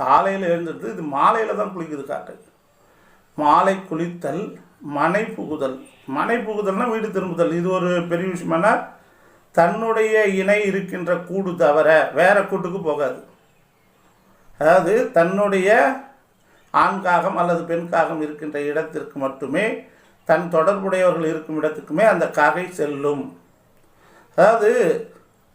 காலையில் எழுந்துட்டு இது மாலையில் தான் குளிக்குது காக்கை. மாலை குளித்தல், மனை புகுதல். மனை புகுதல்னா வீடு திரும்புதல். இது ஒரு பெரிய விஷயமானா தன்னுடைய இணை இருக்கின்ற கூடு தவிர வேற கூட்டுக்கு போகாது. அதாவது தன்னுடைய ஆண் காகம் அல்லது பெண் காகம் இருக்கின்ற இடத்திற்கு மட்டுமே, தன் தொடர்புடையவர்கள் இருக்கும் இடத்துக்குமே அந்த காகை செல்லும். அதாவது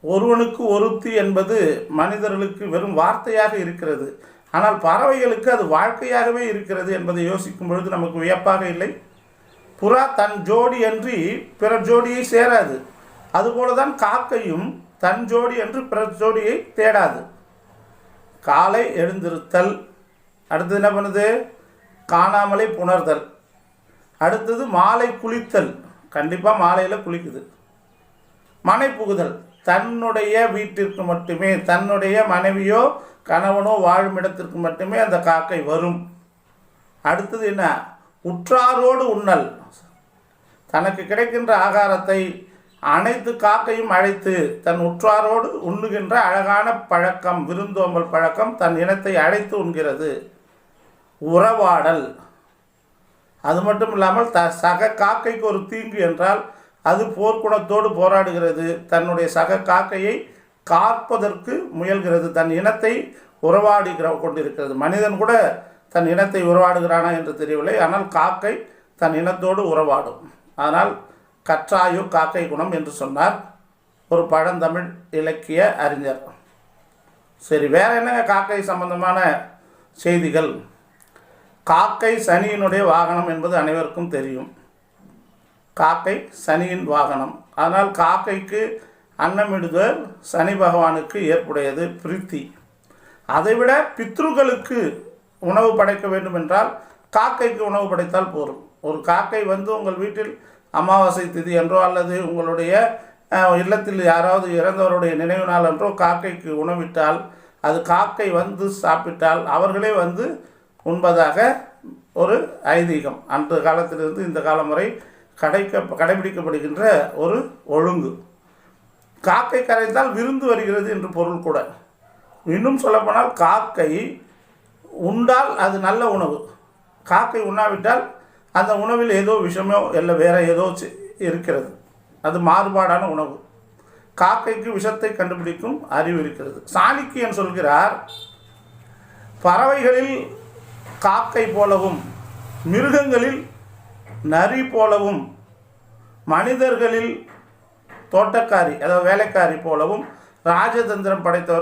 ஒருவனுக்கு ஒருத்தி என்பது மனிதர்களுக்கு வெறும் வார்த்தையாக இருக்கிறது. ஆனால் பறவைகளுக்கு அது வாழ்க்கையாகவே இருக்கிறது என்பதை யோசிக்கும் பொழுது நமக்கு வியப்பாக இல்லை? புறா தன் ஜோடி அன்றி பிற ஜோடியை சேராது. அதுபோல தான் காக்கையும் தன் ஜோடி என்று பிற ஜோடியை தேடாது. காலை எழுந்திருத்தல், அடுத்தது என்ன பண்ணுது? காணாமலை புணர்தல். அடுத்தது மாலை குளித்தல், கண்டிப்பாக மாலையில் குளிக்குது. மனை புகுதல், தன்னுடைய வீட்டிற்கு மட்டுமே, தன்னுடைய மனைவியோ கணவனோ வாழும் இடத்திற்கு மட்டுமே அந்த காக்கை வரும். அடுத்தது என்ன? உற்றாரோடு உண்ணல். தனக்கு கிடைக்கின்ற ஆகாரத்தை அனைத்து காக்கையும் அழைத்து தன் உற்றாரோடு உண்ணுகின்ற அழகான பழக்கம், விருந்தோம்பல் பழக்கம், தன் இனத்தை அழைத்து உண்கிறது. உறவாடல். அது மட்டும் இல்லாமல் சக காக்கைக்கு ஒரு தீங்கு என்றால் அது போர்க்குணத்தோடு போராடுகிறது. தன்னுடைய சக காக்கையை காப்பதற்கு முயல்கிறது. தன் இனத்தை உறவாடி கொண்டிருக்கிறது. மனிதன் கூட தன் இனத்தை உறவாடுகிறானா என்று தெரியவில்லை. ஆனால் காக்கை தன் இனத்தோடு உறவாடும். அதனால் கற்றாயோ காக்கை குணம் என்று சொன்னார் ஒரு பழந்தமிழ் இலக்கிய அறிஞர். சரி, வேற என்னங்க காக்கை சம்பந்தமான செய்திகள்? காக்கை சனியினுடைய வாகனம் என்பது அனைவருக்கும் தெரியும். காக்கை சனியின் வாகனம். அதனால் காக்கைக்கு அன்னமிடுதல் சனி பகவானுக்கு ஏற்புடையது, பிரீத்தி. அதைவிட பித்ருக்களுக்கு உணவு படைக்க வேண்டும் என்றால் காக்கைக்கு உணவு படைத்தால் போதும். ஒரு காக்கை வந்து உங்கள் வீட்டில் அமாவாசை திதி என்றோ அல்லது உங்களுடைய இல்லத்தில் யாராவது இறந்தவருடைய நினைவு நாள் என்றோ காக்கைக்கு உணவிட்டால், அது காக்கை வந்து சாப்பிட்டால் அவர்களே வந்து உண்பதாக ஒரு ஐதீகம். அன்று காலத்திலிருந்து இந்த காலம் வரை கடைபிடிக்கப்படுகின்ற ஒரு ஒழுங்கு. காக்கை கரைத்தால் விருந்து வருகிறது என்று பொருள் கூட. இன்னும் சொல்லப்போனால் காக்கை உண்டால் அது நல்ல உணவு. காக்கை உண்ணாவிட்டால் அந்த உணவில் ஏதோ விஷமோ இல்லை வேற ஏதோ இருக்கிறது. அது மாறுபாடான உணவு. காக்கைக்கு விஷத்தை கண்டுபிடிக்கும் அறிவு இருக்கிறது. சாணக்கியன் சொல்கிறார், பறவைகளில் காக்கை போலவும், மிருகங்களில் நரி போலவும், மனிதர்களில் தோட்டக்காரி அதாவது வேலைக்காரி போலவும் ராஜதந்திரம் படைத்தவர்